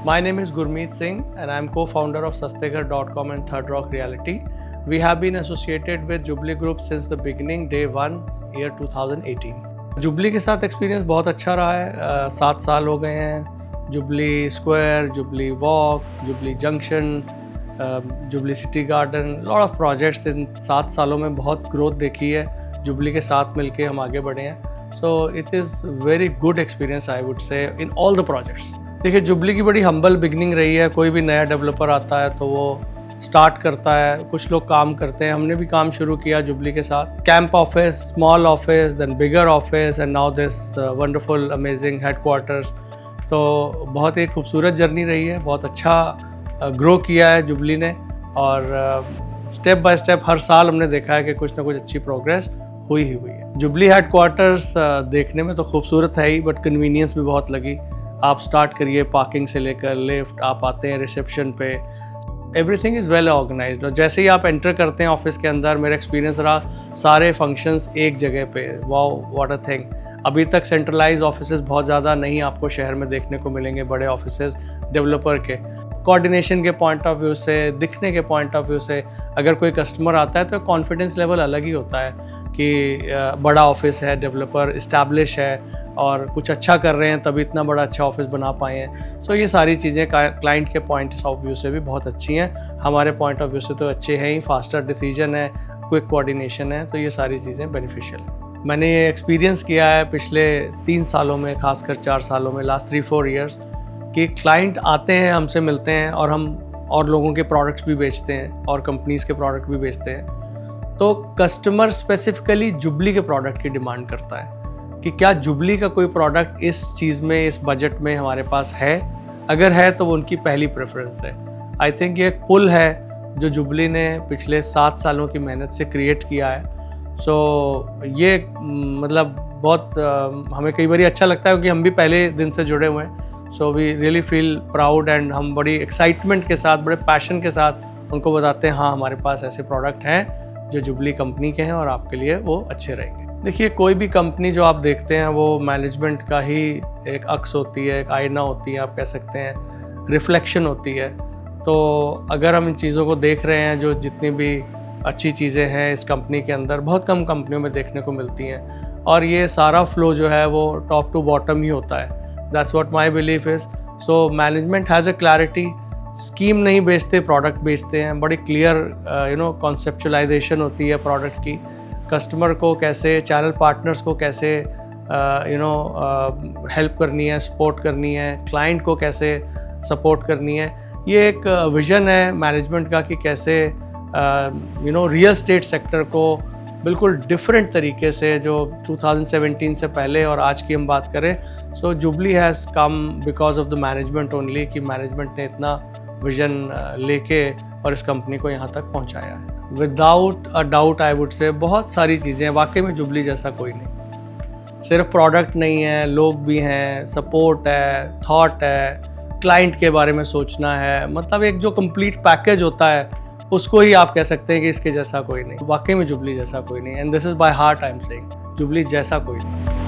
My name is Gurmeet Singh and I am co-founder of Sasteghar.com and Third Rock Reality. We have been associated with Jubilee Group since the beginning, day 1, year 2018. Jubilee के साथ experience बहुत अच्छा रहा है। 7 साल हो गए हैं। Jubilee square, jubilee walk, jubilee junction, jubilee city garden, lot of projects in 7 सालों में बहुत ग्रोथ देखी है। जुबली के साथ मिलके हम आगे बढ़े हैं। So it is very good experience I would say in all the projects. देखिए, जुबली की बड़ी हम्बल बिगनिंग रही है। कोई भी नया डेवलपर आता है तो वो स्टार्ट करता है, कुछ लोग काम करते हैं। हमने भी काम शुरू किया जुबली के साथ। Camp office, small office, then bigger office and now this wonderful amazing headquarters. तो बहुत ही खूबसूरत जर्नी रही है। बहुत अच्छा ग्रो किया है जुबली ने और स्टेप बाय स्टेप हर साल हमने देखा है कि कुछ ना कुछ अच्छी प्रोग्रेस हुई ही हुई है। जुबली हेडक्वार्टर्स देखने में तो खूबसूरत है ही, बट कन्वीनियंस भी बहुत लगी। आप स्टार्ट करिए पार्किंग से लेकर लिफ्ट, आप आते हैं रिसेप्शन पे, एवरीथिंग इज़ वेल ऑर्गेनाइज्ड। और जैसे ही आप एंटर करते हैं ऑफिस के अंदर, मेरा एक्सपीरियंस रहा सारे फंक्शंस एक जगह पे। Wow, what a thing. अभी तक सेंट्रलाइज ऑफिसेज बहुत ज़्यादा नहीं आपको शहर में देखने को मिलेंगे, बड़े ऑफिसेज डेवलपर के। कोऑर्डिनेशन के पॉइंट ऑफ व्यू से, दिखने के पॉइंट ऑफ व्यू से, अगर कोई कस्टमर आता है तो कॉन्फिडेंस लेवल अलग ही होता है कि बड़ा ऑफिस है, डेवलपर इस्टेब्लिश है और कुछ अच्छा कर रहे हैं तभी इतना बड़ा अच्छा ऑफिस बना पाए हैं। सो ये सारी चीज़ें क्लाइंट के पॉइंट ऑफ व्यू से भी बहुत अच्छी हैं। हमारे पॉइंट ऑफ व्यू से तो अच्छे हैं ही। फास्टर डिसीजन है, क्विक कोऑर्डिनेशन है, तो ये सारी चीज़ें बेनिफिशियल हैं। मैंने ये एक्सपीरियंस किया है पिछले 3 सालों में, खासकर 4 सालों में, लास्ट 3-4 ईयर्स, कि क्लाइंट आते हैं, हमसे मिलते हैं और हम और लोगों के प्रोडक्ट्स भी बेचते हैं और कंपनीज़ के प्रोडक्ट भी बेचते हैं। तो कस्टमर स्पेसिफिकली जुबली के प्रोडक्ट की डिमांड करता है कि क्या जुबली का कोई प्रोडक्ट इस चीज़ में, इस बजट में हमारे पास है। अगर है तो वो उनकी पहली प्रेफरेंस है। आई थिंक ये एक पुल है जो जुबली ने पिछले 7 सालों की मेहनत से क्रिएट किया है। सो ये मतलब बहुत हमें कई बार अच्छा लगता है क्योंकि हम भी पहले दिन से जुड़े हुए हैं। So we really feel proud and हम बड़ी एक्साइटमेंट के साथ, बड़े पैशन के साथ उनको बताते हैं हाँ, हमारे पास ऐसे प्रोडक्ट हैं जो जुबली कंपनी के हैं और आपके लिए वो अच्छे रहेंगे। देखिए, कोई भी कंपनी जो आप देखते हैं वो मैनेजमेंट का ही एक अक्स होती है, एक आईना होती है, आप कह सकते हैं, रिफ्लेक्शन होती है। तो अगर हम इन चीज़ों को देख रहे हैं, जो जितनी भी अच्छी चीज़ें हैं इस कंपनी के अंदर, बहुत कम कंपनियों में देखने को मिलती हैं। और ये सारा फ्लो जो है वो टॉप टू बॉटम ही होता है। That's what my belief is. So management has a clarity. Scheme नहीं बेचते, प्रोडक्ट बेचते हैं। बड़ी क्लियर कॉन्सेप्चुलाइजेशन होती है प्रोडक्ट की। कस्टमर को कैसे, चैनल पार्टनर्स को कैसे हेल्प करनी है, सपोर्ट करनी है, क्लाइंट को कैसे सपोर्ट करनी है। ये एक विज़न है मैनेजमेंट का कि कैसे रियल स्टेट सेक्टर को बिल्कुल डिफरेंट तरीके से, जो 2017 से पहले और आज की हम बात करें, so jubilee has come because of the management only, कि मैनेजमेंट ने इतना विज़न लेके और इस कंपनी को यहाँ तक पहुँचाया है। Without a doubt I would say बहुत सारी चीज़ें, वाकई में जुबली जैसा कोई नहीं। सिर्फ प्रोडक्ट नहीं है, लोग भी हैं, सपोर्ट है, थॉट है, क्लाइंट के बारे में सोचना है। मतलब एक जो कंप्लीट पैकेज होता है उसको ही आप कह सकते हैं कि इसके जैसा कोई नहीं। वाकई में जुबली जैसा कोई नहीं। And this is by heart I am saying, jubilee जैसा कोई नहीं।